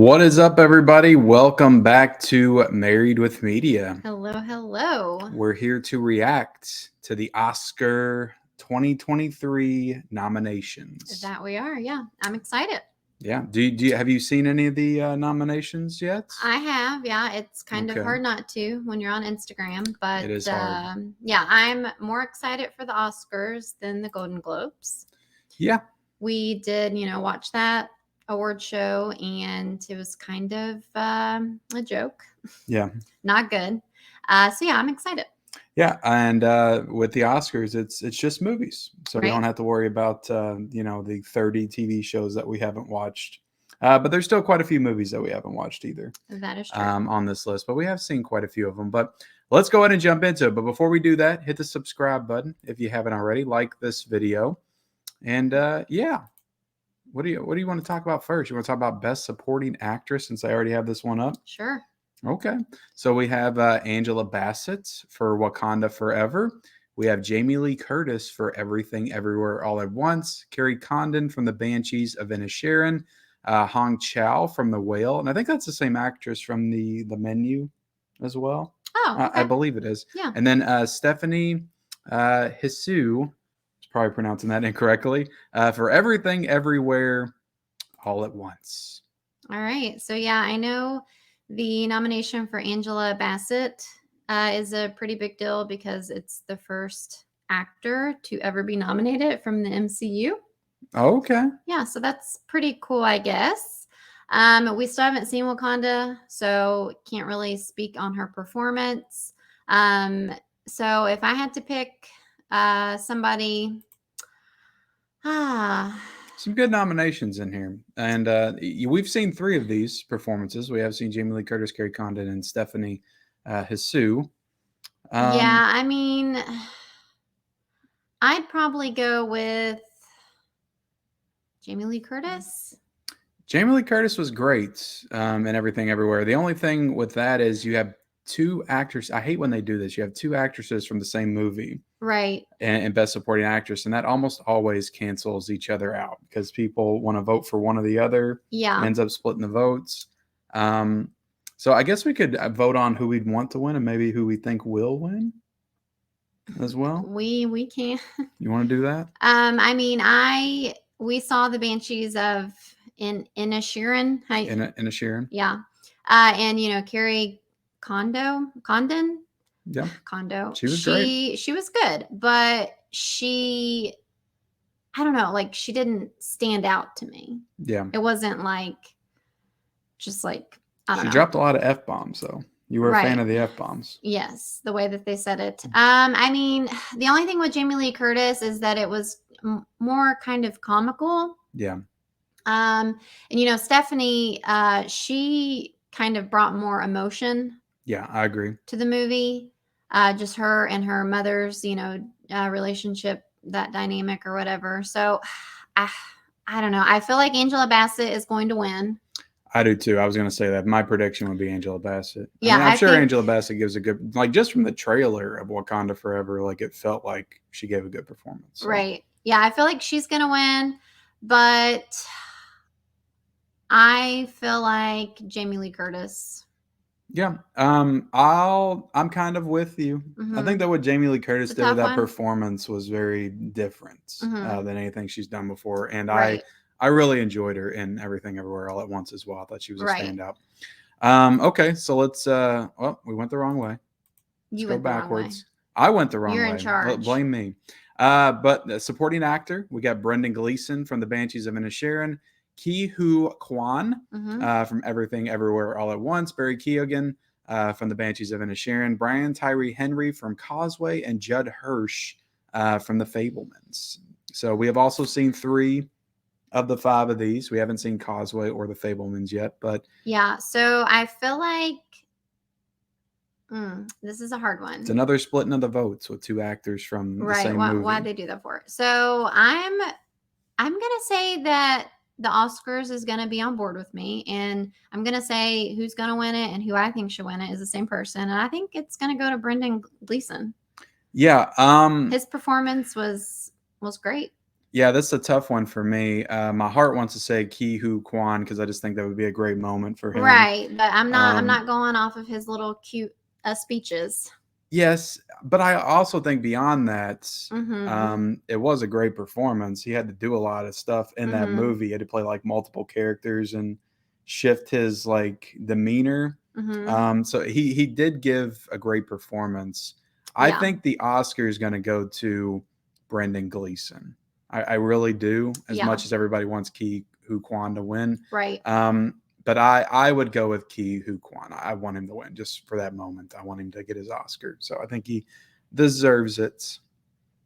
What is up, everybody? Welcome back to Married with Media. Hello, hello. We're here to react to the Oscar 2023 nominations. That we are, yeah. I'm excited. Yeah. Have you seen any of the nominations yet? I have, yeah. It's kind of Okay. hard not to when you're on Instagram, but It is hard. yeah, I'm more excited for the Oscars than the Golden Globes. Yeah. We did, watch that award show, and it was kind of a joke. Yeah. Not good. So yeah, I'm excited. Yeah, and with the Oscars, it's just movies, so we Right. don't have to worry about the 30 TV shows that we haven't watched. But there's still quite a few movies that we haven't watched either. That is true. On this list, but we have seen quite a few of them. But let's go ahead and jump into it. But before we do that, hit the subscribe button if you haven't already. Like this video, and yeah, what do you want to talk about first? You want to talk about Best Supporting Actress, since I already have this one up? Sure. Okay, so we have Angela Bassett for Wakanda Forever. We have Jamie Lee Curtis for Everything Everywhere All at Once. Carrie Condon from The Banshees of Inisherin. Hong Chow from The Whale, and I think that's the same actress from the Menu as well. Oh, okay. I believe it is. Yeah. And then Stephanie Hsu, probably pronouncing that incorrectly, for Everything Everywhere All at Once. All right. So yeah, I know the nomination for Angela Bassett is a pretty big deal because it's the first actor to ever be nominated from the MCU. Okay. Yeah, so that's pretty cool, I guess. We still haven't seen Wakanda, so can't really speak on her performance. So if I had to pick somebody, some good nominations in here, and we've seen 3 of these performances. We have seen Jamie Lee Curtis, Carrie Condon, and Stephanie Hsu. Yeah, I mean, I'd probably go with Jamie Lee Curtis. Jamie Lee Curtis was great in Everything Everywhere. The only thing with that is you have 2 actors. I hate when they do this. You have 2 actresses from the same movie. Right. And Best Supporting Actress, and that almost always cancels each other out because people want to vote for one or the other. Yeah. It ends up splitting the votes. So I guess we could vote on who we'd want to win and maybe who we think will win as well. We can. You want to do that? I mean, we saw the Banshees of Inisherin. Inisherin. Yeah. And Carrie Condon. Yeah. Kondo. She was great. She was good, but I don't know, like she didn't stand out to me. Yeah. It wasn't like just like I don't know. She dropped a lot of F-bombs though. You were a fan of the F-bombs. Yes, the way that they said it. I mean, the only thing with Jamie Lee Curtis is that it was more kind of comical. Yeah. And Stephanie, she kind of brought more emotion. Yeah, I agree. To the movie, just her and her mother's, relationship, that dynamic or whatever. So, I don't know. I feel like Angela Bassett is going to win. I do too. I was going to say that. My prediction would be Angela Bassett. Yeah, I'm sure Angela Bassett gives a good, like just from the trailer of Wakanda Forever, like it felt like she gave a good performance. So. Right. Yeah, I feel like she's going to win, but I feel like Jamie Lee Curtis. Yeah. I'm kind of with you. Mm-hmm. I think that what Jamie Lee Curtis did with that performance was very different than anything she's done before. And I really enjoyed her in Everything Everywhere All at Once as well. I thought she was a standout. Okay, so let's we went the wrong way. You went backwards. I went the wrong way. You're in charge. Blame me. But the supporting actor, we got Brendan Gleeson from The Banshees of Inisherin, Ki-Hu Kwan from Everything Everywhere All at Once, Barry Keoghan from The Banshees of Inisherin, Brian Tyree Henry from Causeway, and Judd Hirsch from The Fabelmans. So we have also seen 3 of the 5 of these. We haven't seen Causeway or The Fabelmans yet, but yeah. So I feel like this is a hard one. It's another splitting of the votes with 2 actors from the same movie. Why'd they do that for? So I'm gonna say that the Oscars is gonna be on board with me, and I'm gonna say who's gonna win it and who I think should win it is the same person, and I think it's gonna go to Brendan Gleeson. Yeah. His performance was great. Yeah, that's a tough one for me. My heart wants to say Ki Hu Kwan because I just think that would be a great moment for him. Right, but I'm Um, not going off of his little cute speeches. yes, but I also think beyond that, Mhm. it was a great performance. He had to do a lot of stuff in that Mhm. movie. He had to play like multiple characters and shift his like demeanor. Mhm. So he did give a great performance. I Yeah. think the Oscar is going to go to Brendan Gleeson. I really do, as Yeah. much as everybody wants Ki Hu Kwan to win. Right. But I would go with Ki Hu Kwan. I want him to win just for that moment. I want him to get his Oscar. So I think he deserves it.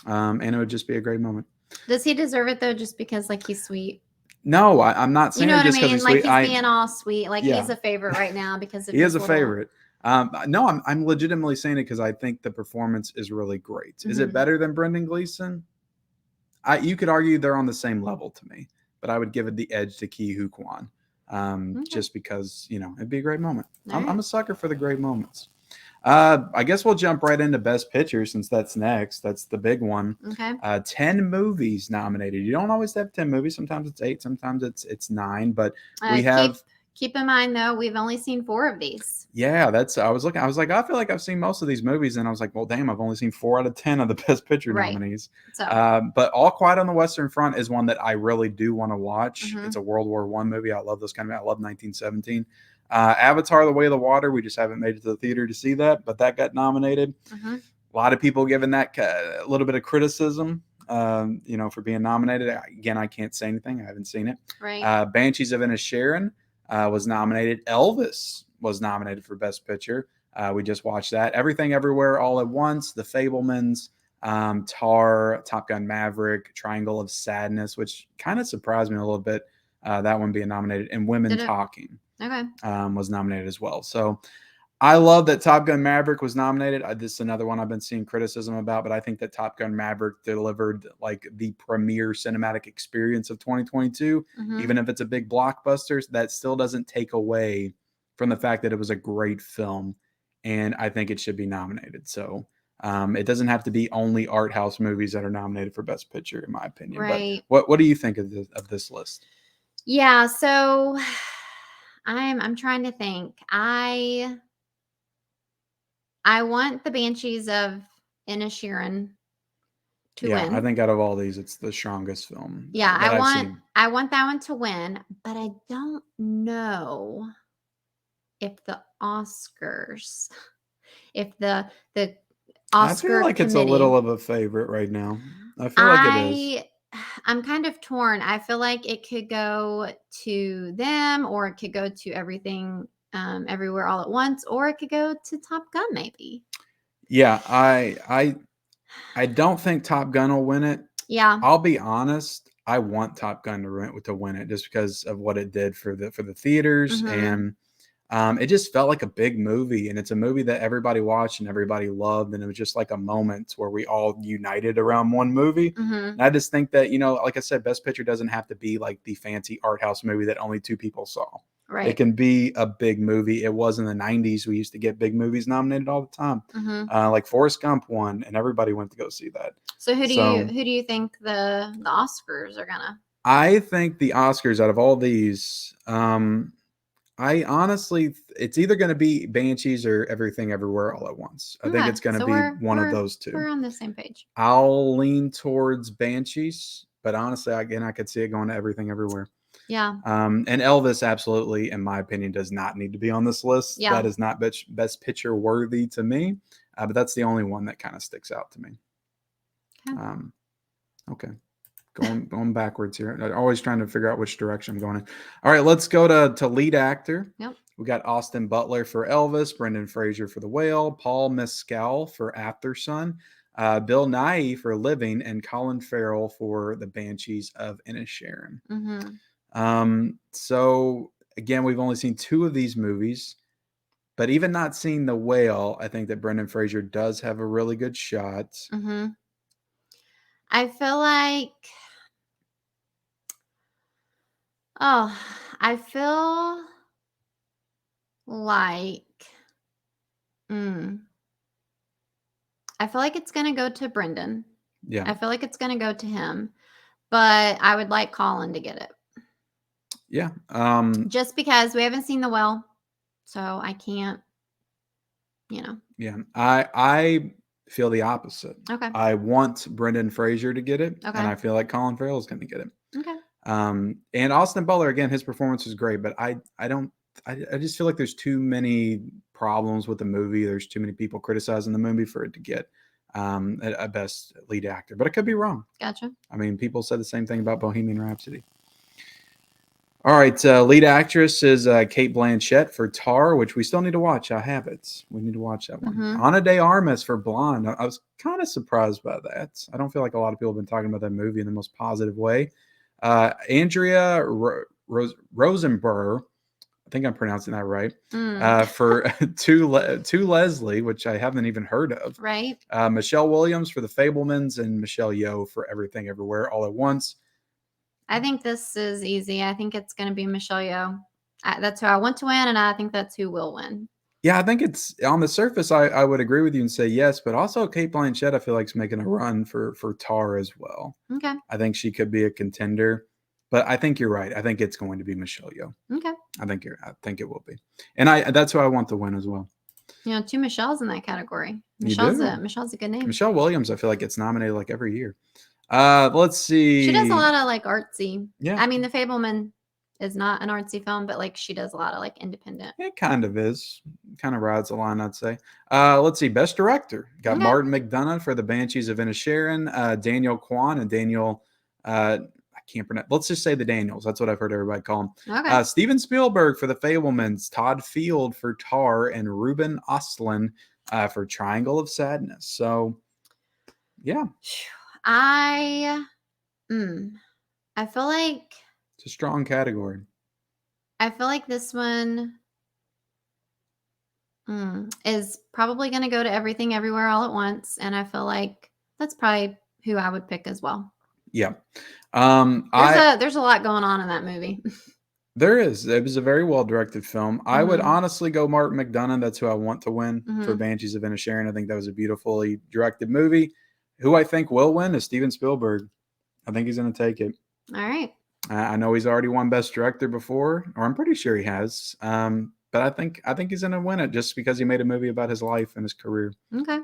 And it would just be a great moment. Does he deserve it though just because like he's sweet? No, I'm not You saying know it what I just because mean? he's Like sweet. he's being all sweet. Like he's Yeah, a favorite right now because of he is his a little. favorite. No, I'm legitimately saying it because I think the performance is really great. Is it Mhm. better than Brendan Gleeson? You could argue they're on the same level to me, but I would give it the edge to Ki Hu Kwan, Okay. just because it'd be a great moment. All I'm right. a sucker for the great moments. I guess we'll jump right into Best Picture since that's next. That's the big one. Okay. 10 movies nominated. You don't always have 10 movies. Sometimes it's 8, sometimes it's 9, but we Keep have. keep in mind though, we've only seen 4 of these. Yeah, that's. I was looking. I was like, I feel like I've seen most of these movies, and I was like, well, damn, I've only seen 4 out of 10 of the Best Picture Right. nominees. So. But All Quiet on the Western Front is one that I really do want to watch. It's Mhm. a World War One movie. I love those kind of. I love 1917. Avatar: The Way of the Water. We just haven't made it to the theater to see that, but that got nominated. Mhm. A lot of people giving that a little bit of criticism, for being nominated. Again, I can't say anything. I haven't seen it. Right. Banshees of Inisherin was nominated. Elvis was nominated for Best Picture. We just watched that. Everything Everywhere All at Once, The Fablemans, Tar, Top Gun Maverick, Triangle of Sadness, which kind of surprised me a little bit. That one being nominated, and Women Did it? Talking Okay. was nominated as well. So I love that Top Gun Maverick was nominated. This is another one I've been seeing criticism about, but I think that Top Gun Maverick delivered like the premier cinematic experience of 2022. Mhm. Even if it's a big blockbuster, that still doesn't take away from the fact that it was a great film, and I think it should be nominated. So it doesn't have to be only art house movies that are nominated for Best Picture, in my opinion. But Right. what do you think of this list? Yeah, so I'm trying to think. I want the Banshees of Inisherin to Yeah, I win. think out of all these, it's the strongest film Yeah, that I've seen. I want that one to win, but I don't know if the Oscars, if the I feel Oscar like it's a little committee. of a favorite right now. I feel like it is. I I'm kind of torn. I feel like it could go to them or it could go to everything everywhere all at once or it could go to Top Gun maybe. Yeah, I don't think Top Gun will win it. Yeah. I'll be honest. I want Top Gun to win it just because of what it did for the theaters, Mhm. and it just felt like a big movie, and it's a movie that everybody watched and everybody loved, and it was just like a moment where we all united around one movie. Mhm. And I just think that like I said, Best Picture doesn't have to be like the fancy art house movie that only 2 people saw. It Right. can be a big movie. It was in the 90s. We used to get big movies nominated all the time. Mhm. Like Forrest Gump won, and everybody went to go see that. So So who do you think the Oscars are gonna? I think the Oscars out of all these, I honestly, it's either going to be Banshees or Everything Everywhere All at Once. I think Okay, it's going to so be one of those two. we're on the same page. I'll lean towards Banshees, but honestly, again, I could see it going to Everything Everywhere. Yeah. And Elvis, absolutely, in my opinion, does not need to be on this list. Yeah. That is not best picture worthy to me, but that's the only one that kind of sticks out to me. Okay. Okay. Going backwards here. I'm always trying to figure out which direction I'm going in. All right, let's go to lead actor. Yep. We got Austin Butler for Elvis, Brendan Fraser for The Whale, Paul Mescal for Aftersun, Bill Nighy for Living, and Colin Farrell for The Banshees of Inisherin. So again, we've only seen 2 of these movies, but even not seeing The Whale, I think that Brendan Fraser does have a really good shot. Mhm. I feel like oh, I feel like mm, I feel like it's gonna go to Brendan. Yeah. I feel like it's gonna go to him. but I would like Colin to get it Yeah. just because we haven't seen The Well, so I can't, Yeah. I feel the opposite. Okay. I want Brendan Fraser to get it, Okay. and I feel like Colin Farrell is going to get it. Okay. And Austin Butler, again, his performance was great, but I just feel like there's too many problems with the movie. There's too many people criticizing the movie for it to get a best lead actor. But I could be wrong. Gotcha. I mean, people said the same thing about Bohemian Rhapsody. All right, lead actress is Kate Blanchett for Tar, which we still need to watch. I have it. We need to watch that one. Mhm. Ana de Armas for Blonde. I was kind of surprised by that. I don't feel like a lot of people have been talking about that movie in the most positive way. Andrea Rosenberg, I think I'm pronouncing that right, for To Leslie, which I haven't even heard of. Right. Michelle Williams for The Fablemans, and Michelle Yeoh for Everything Everywhere All at Once. I think this is easy. I think it's going to be Michelle Yeoh. That's who I want to win, and I think that's who will win. Yeah, I think it's on the surface. I would agree with you and say yes, but also Kate Blanchett, I feel like is making a run for Tar as well. Okay. I think she could be a contender, but I think you're right. I think it's going to be Michelle Yeoh. Okay. I think it will be, and that's who I want to win as well. Two Michelles in that category. Michelle's a good name. Michelle Williams, I feel like gets nominated like every year. Let's see. She does a lot of like artsy. Yeah. I mean, The Fableman is not an artsy film, but like she does a lot of like independent. It kind of is. Kind of rides the line, I'd say. Let's see. Best director. Got Martin McDonagh for The Banshees of Inisherin, Daniel Kwan and Daniel, I can't pronounce. Let's just say the Daniels. That's what I've heard everybody call them. Okay. Steven Spielberg for The Fablemans, Todd Field for Tar, and Ruben Östlund for Triangle of Sadness. So, yeah. I feel like it's a strong category. I feel like this one is probably going to go to Everything Everywhere All at Once, and I feel like that's probably who I would pick as well. Yeah. There's a lot going on in that movie. There is. It was a very well-directed film. I would honestly go Martin McDonagh. That's who I want to win for Banshees of Inisherin. I think that was a beautifully directed movie. Who I think will win is Steven Spielberg. I think he's going to take it. All right. I know he's already won Best Director before, or I'm pretty sure he has. But I think he's going to win it just because he made a movie about his life and his career. Okay.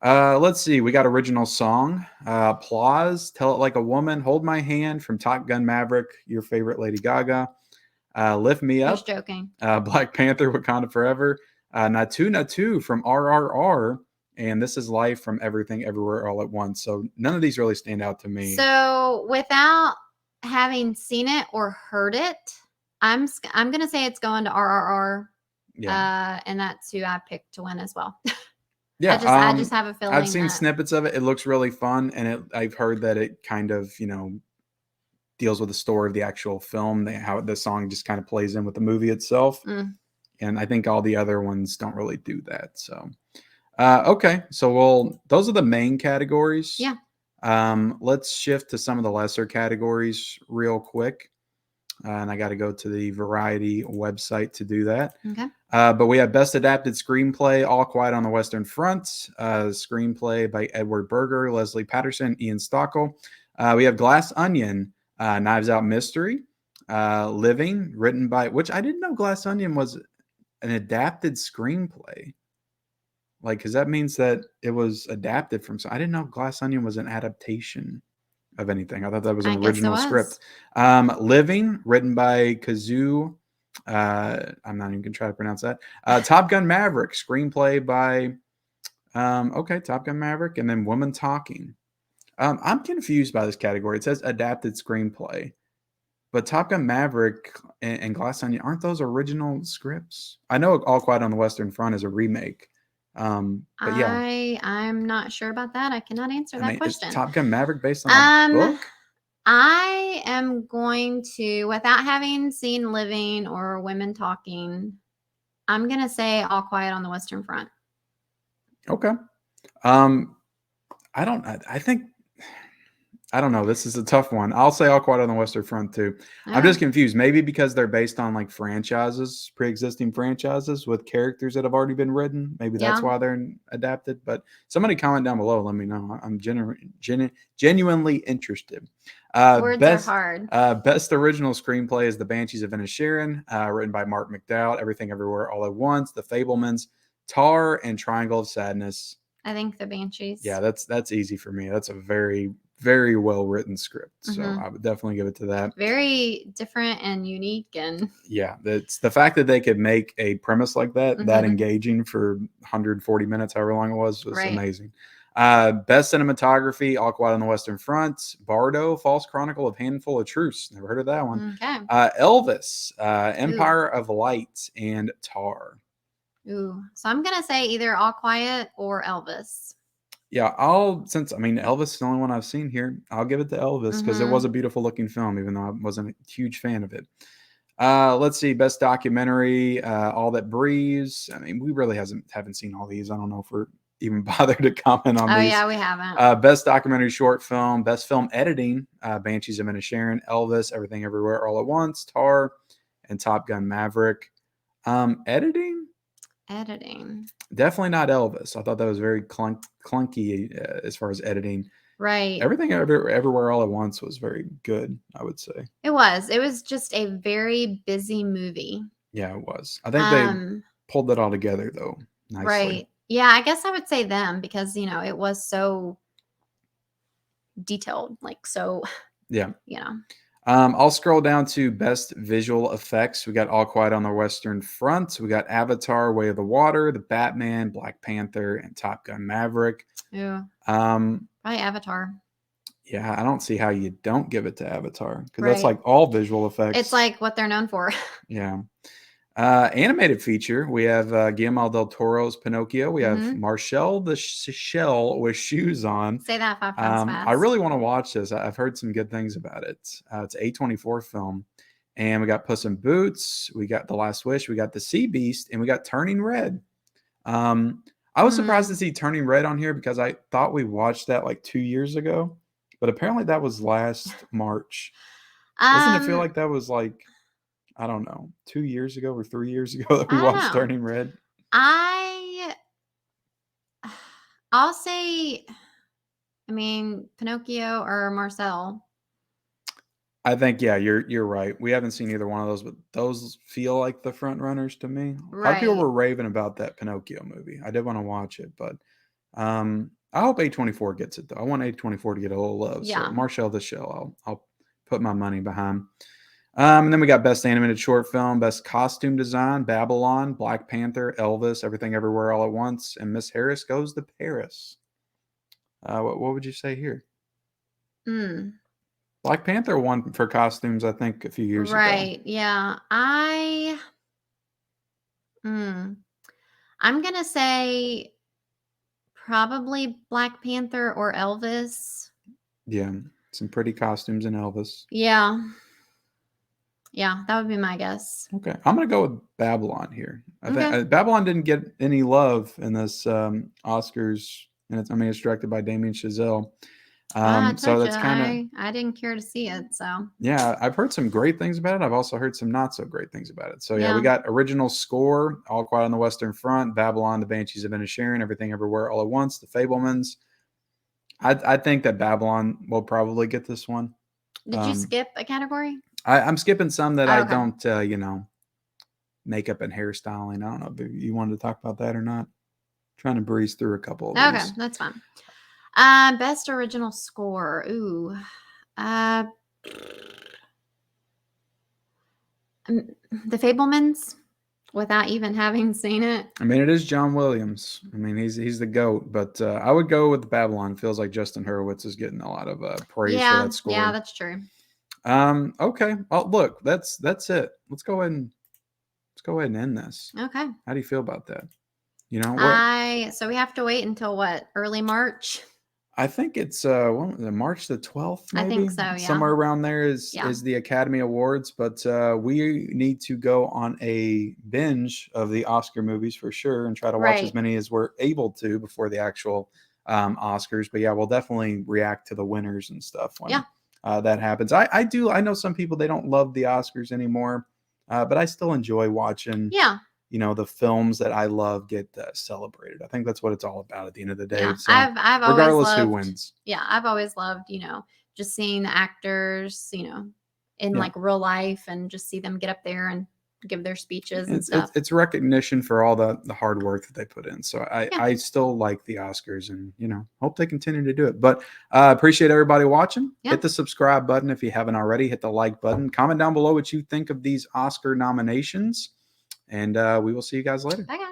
Let's see. We got original song. Applause, Tell It Like a Woman, Hold My Hand from Top Gun Maverick, your favorite Lady Gaga. Lift Me Up. Just joking. Black Panther, Wakanda Forever. Natu Natu from RRR. And This Is Life from Everything Everywhere All at Once. So none of these really stand out to me. So without having seen it or heard it, I'm going to say it's going to RRR. Yeah. And that's who I picked to win as well. Yeah, I just have a feeling. I've seen snippets of it. It looks really fun, and I've heard that it kind of, deals with the story of the actual film, how the song just kind of plays in with the movie itself. And I think all the other ones don't really do that. So, okay, so those are the main categories. Yeah. Let's shift to some of the lesser categories real quick. And I got to go to the Variety website to do that. Okay. But we have Best Adapted Screenplay, All Quiet on the Western Front, screenplay by Edward Berger, Leslie Patterson, Ian Stockel. We have Glass Onion, Knives Out Mystery, Living, written by, which I didn't know Glass Onion was an adapted screenplay. Like, because that means that it was adapted from, so I didn't know Glass Onion was an adaptation of anything. I thought that was an original script. Living, written by Kazuo. I'm not even gonna try to pronounce that. Top Gun Maverick, screenplay by Top Gun Maverick, and then Woman Talking. I'm confused by this category. It says adapted screenplay, but Top Gun Maverick and Glass Onion, aren't those original scripts? I know All Quiet on the Western Front is a remake. But yeah, I'm not sure about that. I cannot answer that question. Is Top Gun Maverick based on a book? I am going to, without having seen Living or Women Talking, I'm going to say All Quiet on the Western Front. Okay. I I don't know. This is a tough one. I'll say All Quiet on the Western Front too. I'm just Okay. confused. Maybe because they're based on like franchises, pre-existing franchises with characters that have already been written. Maybe that's Yeah. why they're adapted. But somebody comment down below. Let me know. I'm genuinely interested. Words are hard. Best original screenplay is The Banshees of Inisherin, written by Mark McDowell. Everything Everywhere All at Once, The Fablemans, Tar, and Triangle of Sadness. I think The Banshees. Yeah, that's easy for me. That's a very, very well written script. So Mhm. I would definitely give it to that. Very different and unique, and Yeah, that's the fact that they could make a premise like that Mhm. engaging for 140 minutes, however long it was Right. amazing. Best cinematography, All Quiet on the Western Front, Bardo, False Chronicle of Handful of Truths. Never heard of that one. Okay. Elvis, Ooh. Empire of Light, and Tar. Ooh. So I'm gonna say either All Quiet or Elvis. Yeah, since I mean Elvis is the only one I've seen here, I'll give it to Elvis because it was a Mhm. beautiful looking film, even though I wasn't a huge fan of it. Let's see, best documentary, All That Breathes. I mean, we really haven't seen all these. I don't know if we're even bothered to comment on Oh these. yeah, we haven't. Best documentary short film, best film editing, Banshees of Inisherin, Elvis, Everything Everywhere All at Once, Tar, and Top Gun Maverick. Editing, Editing. definitely not Elvis. I thought that was very clunky as far as editing. Right. Everything Everywhere All at Once was very good, I would say. It was. It was just a very busy movie. Yeah, it was. I think they Um. pulled that all together though, nicely. Right. Yeah, I guess I would say them because it was so detailed, like so. Yeah. You know. I'll scroll down to best visual effects. We got All Quiet on the Western Front. We got Avatar, Way of the Water, The Batman, Black Panther, and Top Gun Maverick. Yeah. Um, Probably Avatar. yeah, I don't see how you don't give it to Avatar because that's Right. like all visual effects. It's like what they're known for. Yeah. Animated feature, we have Guillermo del Toro's Pinocchio. We have Mhm. Marcel the Shell with shoes on. Say that 5 times fast. I really want to watch this. I've heard some good things about it. It's an A24 film. And we got Puss in Boots. We got The Last Wish. We got The Sea Beast. And we got Turning Red. I was surprised to see Turning Red on here because I thought we watched that like 2 years ago. But apparently that was last March. Doesn't it feel like that was like, I don't know, 2 years ago or 3 years ago that we I don't watched know. Turning Red? I'll say, I mean, Pinocchio or Marcel. I think, yeah, you're right. We haven't seen either one of those, but those feel like the front runners to me. A lot of people Right. were raving about that Pinocchio movie. I did want to watch it, but I hope A24 gets it though. I want A24 to get a little love. Yeah. So Marcel the Shell, I'll put my money behind. And then we got best animated short film, best costume design, Babylon, Black Panther, Elvis, Everything Everywhere All at Once, and Miss Harris Goes to Paris. What would you say here? Mm. Black Panther won for costumes, I think, a few years ago. Right. Yeah. I'm gonna say probably Black Panther or Elvis. Yeah, some pretty costumes in Elvis. Yeah. Yeah, that would be my guess. Okay, I'm gonna go with Babylon here. I think Okay. Babylon didn't get any love in this Oscars, and it's directed by Damien Chazelle. I So told that's kind of, you I didn't care to see it. So yeah. I've heard some great things about it. I've also heard some not so great things about it. So yeah, we yeah. got original score, All Quiet on the Western Front, Babylon, The Banshees of Inisherin, Everything Everywhere All at Once, The Fablemans. I think that Babylon will probably get this one. Did you skip a category? I'm skipping some that Oh, I okay. don't, makeup and hairstyling. I don't know if you wanted to talk about that or not. Trying to breeze through a couple of Okay, these. that's fine. Best original score. Ooh. The Fablemans, without even having seen it. I mean, it is John Williams. I mean, he's the GOAT, but I would go with Babylon. Feels like Justin Hurwitz is getting a lot of praise for that score. Yeah, that's true. Okay. Oh, look, that's it. Let's go ahead and end this. Okay. How do you feel about that? You know what? So we have to wait until what? Early March? I think it's March the 12th, maybe. I think so, yeah. Somewhere around there is the Academy Awards, but we need to go on a binge of the Oscar movies for sure and try to watch as many as we're able to before the actual Oscars. But yeah, we'll definitely react to the winners and stuff when Yeah. that happens. I know some people, they don't love the Oscars anymore, but I still enjoy watching. Yeah. The films that I love get celebrated. I think that's what it's all about at the end of the day. Yeah. So I've always regardless loved, who wins. Yeah, I've always loved, just seeing the actors, in Yeah. like real life, and just see them get up there and give their speeches and stuff. It's recognition for all the hard work that they put in. So Yeah. I still like the Oscars, and hope they continue to do it. But appreciate everybody watching. Yeah. Hit the subscribe button if you haven't already. Hit the like button. Comment down below what you think of these Oscar nominations, and we will see you guys later. Bye, guys.